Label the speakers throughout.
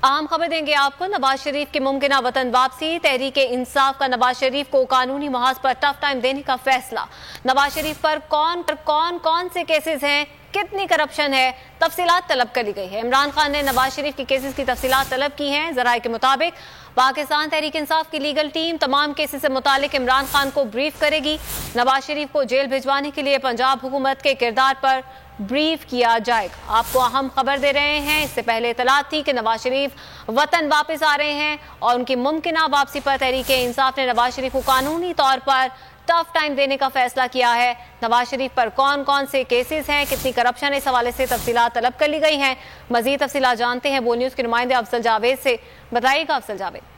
Speaker 1: अहम खबर देंगे आपको। नवाज शरीफ की मुमकिन वतन वापसी, तहरीक इंसाफ का नवाज शरीफ को कानूनी महाज पर टफ टाइम देने का फैसला। नवाज शरीफ पर कौन से केसेस हैं, कितनी करप्शन है, तफसीलात तलब करी गई है। इमरान खान ने नवाज शरीफ की केसेस की तफसीलात तलब की हैं। ज़राए के मुताबिक पाकिस्तान तहरीक इंसाफ की लीगल टीम तमाम केसेस से मुतालिक इमरान खान को ब्रीफ करेगी। नवाज शरीफ को जेल भिजवाने के लिए पंजाब हुकूमत के किरदार पर ब्रीफ किया जाएगा। आपको अहम खबर दे रहे हैं। इससे पहले इतलात थी कि नवाज शरीफ वतन वापस आ रहे हैं और उनकी मुमकिना वापसी पर तहरीक इंसाफ ने नवाज शरीफ को कानूनी तौर पर टफ टाइम देने का फैसला किया है। नवाज शरीफ पर कौन से केसेस हैं, कितनी करप्शन है, इस हवाले से तफसीलात तलब कर ली गई हैं। मजीद तफसीलात जानते हैं बोल न्यूज़ के नुमाइंदे अफजल जावेद से। बताइएगा अफजल जावेद।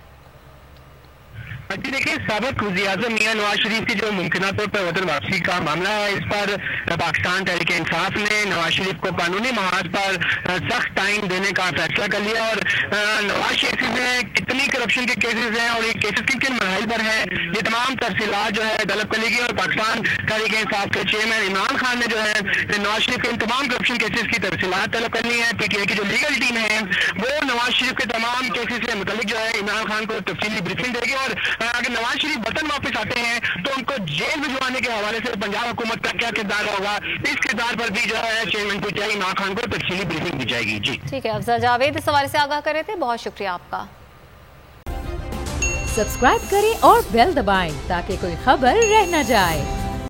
Speaker 2: जी देखिए, साबिक वज़ीर-ए-आज़म मियां नवाज शरीफ की जो मुमकिन तौर पर वतन वापसी का मामला है, इस पर पाकिस्तान तहरीक इंसाफ ने नवाज शरीफ को कानूनी महाज पर सख्त टाइम देने का फैसला कर लिया। और नवाज शरीफ में कितनी करप्शन के केसेस हैं और ये केसेस किन किन मराहिल पर है, ये तमाम तफसीलात जो है तलब कर ली गई। और पाकिस्तान तहरीक इंसाफ के चेयरमैन इमरान खान ने जो है नवाज शरीफ के इन तमाम करप्शन केसेस की तफसीलात तलब करनी है। पीटीआई की जो लीगल टीम है वो नवाज शरीफ के तमाम केसेस से मुतालिक जो है इमरान खान को तफसीली ब्रीफिंग देगी। और अगर नवाज शरीफ वतन वापस आते हैं तो उनको जेल भिजवाने के हवाले से पंजाब हुकूमत का क्या किरदार होगा, इस किरदार पर भी जो है चेयरमैन पीटीआई इमरान खान को तफसीली ब्रीफिंग दी जाएगी। जी
Speaker 1: ठीक है, अफजल जावेद इस हवाले से आगाह कर रहे थे, बहुत शुक्रिया आपका।
Speaker 3: सब्सक्राइब करें और बेल दबाएं ताकि कोई खबर रह न जाए।